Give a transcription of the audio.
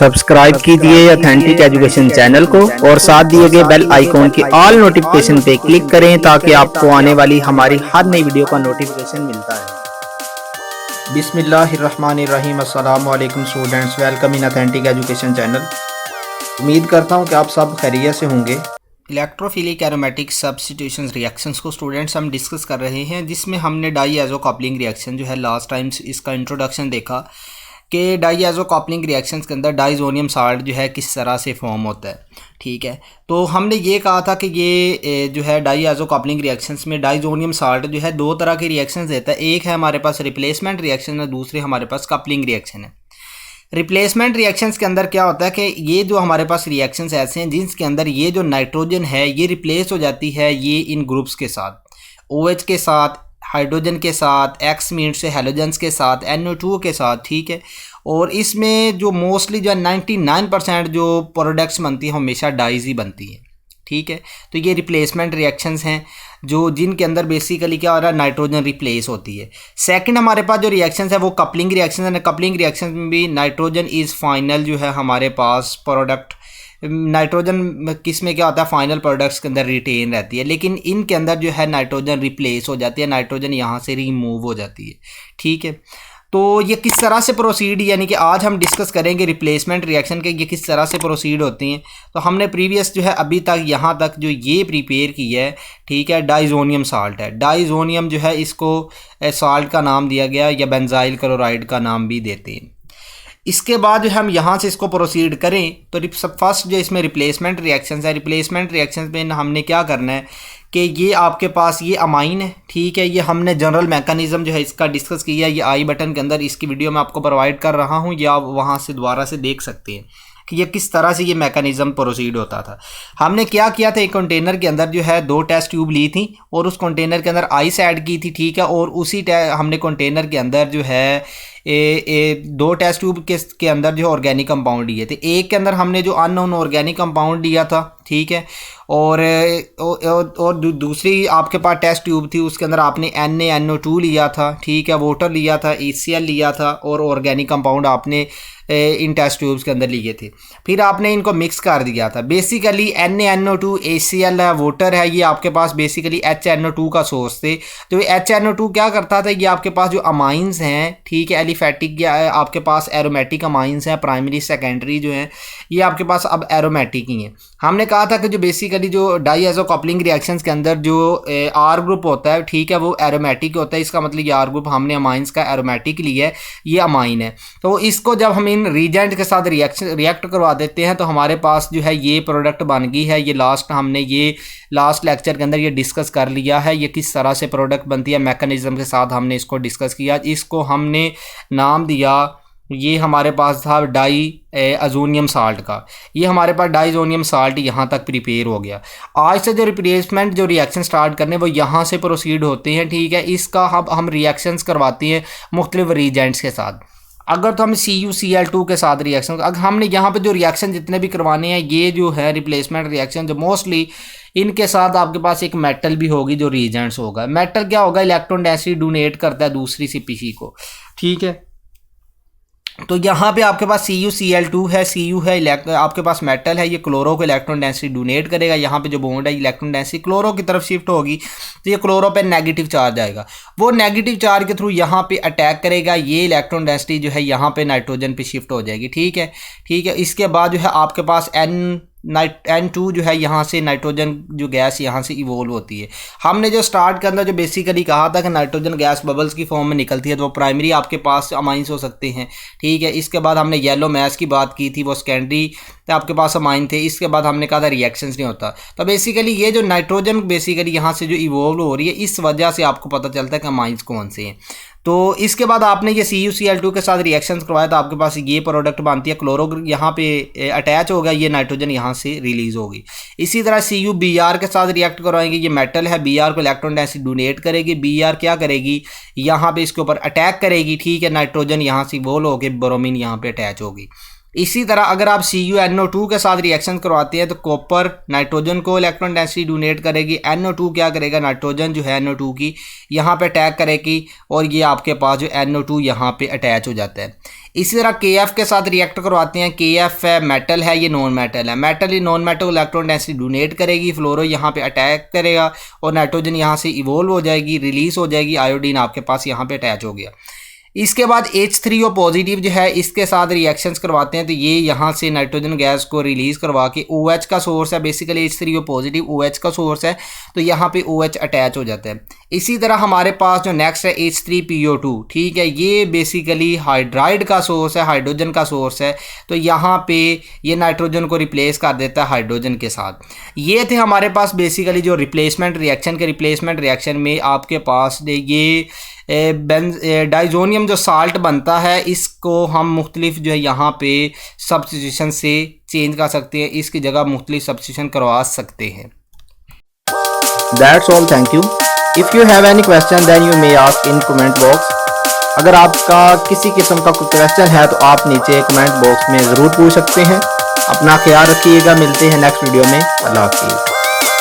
Subscribe कीजिए authentic education channel को और साथ दिए गए बेल आइकॉन के ऑल नोटिफिकेशन पे क्लिक करें ताकि आपको आने वाली हमारी हर नई वीडियो का नोटिफिकेशन मिलता रहे। बिस्मिल्लाहिर्रहमानिर्रहीम। अस्सलाम वालेकुम students, welcome in authentic education channel. उम्मीद करता हूँ कि आप सब खैरियत से होंगे। इलेक्ट्रोफिलिक एरोमेटिक सब्स्टिट्यूशन रिएक्शंस को स्टूडेंट्स हम डिस्कस कर रहे हैं, जिसमें हमने डाई एजो कपलिंग रिएक्शन जो है लास्ट टाइम इसका इंट्रोडक्शन देखा कि डाई एजो कपलिंग रिएक्शंस के अंदर डाइजोनियम साल्ट जो है किस तरह से फॉर्म होता है। ठीक है, तो हमने ये कहा था कि ये जो है डाई एजो कपलिंग रिएक्शंस में डाइजोनियम साल्ट जो है दो तरह के रिएक्शंस देता है। एक है हमारे पास रिप्लेसमेंट रिएक्शन है, दूसरे हमारे पास कपलिंग रिएक्शन है। रिप्लेसमेंट रिएक्शंस के अंदर क्या होता है कि ये जो हमारे पास रिएक्शंस ऐसे हैं जिसके अंदर ये जो नाइट्रोजन है ये रिप्लेस हो जाती है ये इन ग्रुप्स के साथ, OH के साथ, हाइड्रोजन के साथ, X मीट से हेलोजेंस के साथ, NO2 के साथ। ठीक है, और इसमें जो मोस्टली जो 99% जो प्रोडक्ट्स बनती है हमेशा डाइज ही बनती है। ठीक है, तो ये रिप्लेसमेंट रिएक्शंस हैं जो जिनके अंदर बेसिकली क्या हो रहा है, नाइट्रोजन रिप्लेस होती है। सेकंड हमारे पास जो रिएक्शंस है वो कपलिंग रिएक्शंस है। कपलिंग रिएक्शंस में भी नाइट्रोजन इज़ फाइनल जो है हमारे पास प्रोडक्ट, नाइट्रोजन किस में क्या होता है फाइनल प्रोडक्ट्स के अंदर रिटेन रहती है, लेकिन इनके अंदर जो है नाइट्रोजन रिप्लेस हो जाती है, नाइट्रोजन यहाँ से रिमूव हो जाती है। ठीक है, तो ये किस तरह से प्रोसीड, यानी कि आज हम डिस्कस करेंगे रिप्लेसमेंट रिएक्शन के ये किस तरह से प्रोसीड होती हैं। तो हमने प्रीवियस जो है अभी तक यहाँ तक जो ये प्रिपेयर की है, ठीक है, डाइजोनियम साल्ट है। डाइजोनियम जो है इसको साल्ट का नाम दिया गया या बेंजाइल क्लोराइड का नाम भी देते हैं। इसके बाद जो हम यहाँ से इसको प्रोसीड करें तो फर्स्ट जो इसमें रिप्लेसमेंट रिएक्शंस है, रिप्लेसमेंट रिएक्शंस में हमने क्या करना है कि ये आपके पास ये अमाइन है। ठीक है, ये हमने जनरल मैकेनिज्म जो है इसका डिस्कस किया है, ये आई बटन के अंदर इसकी वीडियो मैं आपको प्रोवाइड कर रहा हूँ, या आप वहाँ से दोबारा से देख सकते हैं कि ये किस तरह से ये मैकेनिज्म प्रोसीड होता था। हमने क्या किया था, एक कंटेनर के अंदर जो है 2 टेस्ट ट्यूब ली थी और उस कंटेनर के अंदर आइस ऐड की थी। ठीक है, और उसी हमने कंटेनर के अंदर जो है 2 टेस्ट ट्यूब के अंदर जो ऑर्गेनिक कंपाउंड लिए थे। एक के अंदर हमने जो अननोन ऑर्गेनिक कंपाउंड लिया था, ठीक है, और दूसरी आपके पास टेस्ट ट्यूब थी उसके अंदर आपने NaNO2 लिया था। ठीक है, वाटर लिया था, HCl लिया था और ऑर्गेनिक कंपाउंड आपने इन टेस्ट ट्यूब्स के अंदर लिए थे। फिर आपने इनको मिक्स कर दिया था। बेसिकली NaNO2 HCl है, वाटर है, ये आपके पास बेसिकली HNO2 का सोर्स थे। तो HNO2 क्या करता था, ये आपके पास जो अमाइंस हैं, ठीक है, एलिफेटिक या आपके पास एरोमेटिक अमाइंस हैं, प्राइमरी सेकेंडरी जो हैं ये आपके पास अब एरोमेटिक ही हैं। हमने कहा था कि जो बेसिकली जो डाई एजो कपलिंग रिएक्शंस के अंदर जो R ग्रुप होता है, ठीक है, वो एरोमेटिक होता है। इसका मतलब ये R ग्रुप हमने अमाइंस का एरोमेटिक लिया है, ये अमाइन है। तो इसको जब हम इन रीजेंट के साथ रिएक्ट करवा देते हैं तो हमारे पास जो है ये प्रोडक्ट बन गई है। ये हमने ये लास्ट लेक्चर के अंदर ये डिस्कस कर लिया है, ये किस तरह से प्रोडक्ट बनती है, मैकेनिज्म के साथ हमने इसको डिस्कस किया। इसको हमने नाम दिया, ये हमारे पास था डाई अजोनियम साल्ट का। ये हमारे पास डाइजोनियम साल्ट यहाँ तक प्रिपेयर हो गया। आज से जो रिप्लेसमेंट जो रिएक्शन स्टार्ट करने वो यहाँ से प्रोसीड होते हैं। ठीक है, इसका हम रिएक्शंस करवाते हैं मुख्तलिफ रीजेंट्स के साथ। अगर तो हम CuCl2 के साथ रिएक्शन, अगर हमने यहाँ पे जो रिएक्शन जितने भी करवाने हैं ये जो है रिप्लेसमेंट रिएक्शन जो मोस्टली इनके साथ आपके पास एक मेटल भी होगी जो रिएजेंट्स होगा। मेटल क्या होगा, इलेक्ट्रॉन डेंसिटी डोनेट करता है दूसरी CpC को। ठीक है, तो यहाँ पे आपके पास CuCl2 है, Cu है, आपके पास मेटल है, ये क्लोरो को इलेक्ट्रॉन डेंसिटी डोनेट करेगा। यहाँ पे जो बॉन्ड है इलेक्ट्रॉन डेंसिटी क्लोरो की तरफ शिफ्ट होगी तो ये क्लोरो पे नेगेटिव चार्ज आएगा, वो नेगेटिव चार्ज के थ्रू यहाँ पे अटैक करेगा, ये इलेक्ट्रॉन डेंसिटी जो है यहाँ पे नाइट्रोजन पे शिफ्ट हो जाएगी। ठीक है, ठीक है, इसके बाद जो है आपके पास N2 जो है यहाँ से नाइट्रोजन जो गैस यहाँ से इवोल्व होती है। हमने जो स्टार्ट के अंदर जो बेसिकली कहा था कि नाइट्रोजन गैस बबल्स की फॉर्म में निकलती है तो वो प्राइमरी आपके पास अमाइंस हो सकते हैं। ठीक है, इसके बाद हमने येलो मैस की बात की थी, वो सेकेंडरी आपके पास अमाइन थे। इसके बाद हमने कहा था रिएक्शंस नहीं होता। तो बेसिकली ये जो नाइट्रोजन बेसिकली यहाँ से जो इवोल्व हो रही है इस वजह से आपको पता चलता है कि अमाइंस कौन से हैं। तो इसके बाद आपने ये CuCl2 के साथ रिएक्शंस करवाया तो आपके पास ये प्रोडक्ट बनती है, क्लोरो यहाँ पे अटैच होगा, ये नाइट्रोजन यहाँ से रिलीज होगी। इसी तरह CuBr के साथ रिएक्ट करवाएंगे, ये मेटल है, Br को इलेक्ट्रॉन डेंसिटी डोनेट करेगी, Br क्या करेगी, यहाँ पे इसके ऊपर अटैक करेगी। ठीक है, नाइट्रोजन यहाँ से इवोल्व होकर ब्रोमीन यहाँ पे अटैच होगी। इसी तरह अगर आप CuNO2 के साथ रिएक्शन करवाते हैं तो कॉपर नाइट्रोजन को इलेक्ट्रॉन डेंसिटी डोनेट करेगी, NO2 क्या करेगा, नाइट्रोजन जो है NO2 की यहाँ पे अटैक करेगी और ये आपके पास जो NO2 यहाँ पे अटैच हो जाता है। इसी तरह KF के साथ रिएक्ट करवाते हैं, KF है मेटल है, ये नॉन मेटल है, मेटल ही non metal electron density donate करेगी, फ्लोरो यहाँ पे अटैक करेगा और नाइट्रोजन यहाँ से इवोल्व हो जाएगी, रिलीज हो जाएगी, आयोडीन आपके पास यहाँ पे अटैच हो गया। इसके बाद H3O पॉजिटिव जो है इसके साथ रिएक्शंस करवाते हैं तो ये यहाँ से नाइट्रोजन गैस को रिलीज़ करवा के OH का सोर्स है, बेसिकली H3O पॉजिटिव OH का सोर्स है तो यहाँ पे OH अटैच हो जाता है। इसी तरह हमारे पास जो नेक्स्ट है H3PO2, ठीक है, ये बेसिकली हाइड्राइड का सोर्स है, हाइड्रोजन का सोर्स है, तो यहाँ पे ये नाइट्रोजन को रिप्लेस कर देता है हाइड्रोजन के साथ। ये थे हमारे पास बेसिकली जो रिप्लेसमेंट रिएक्शन के रिप्लेसमेंट रिएक्शन में आपके पास ये डाइजोनियम जो साल्ट बनता है इसको हम मुख्तलिफ जो है यहाँ पे सब्स्टिट्यूशन से चेंज कर सकते हैं, इसकी जगह मुख्तलिफ सब्स्टिट्यूशन करवा सकते हैं। That's all, thank you. If you have any question then you may ask in comment box. अगर आपका किसी किस्म का कोई क्वेश्चन है तो आप नीचे कमेंट बॉक्स में ज़रूर पूछ सकते हैं। अपना ख्याल रखिएगा, मिलते हैं नेक्स्ट वीडियो में। अल्लाह हाफिज़।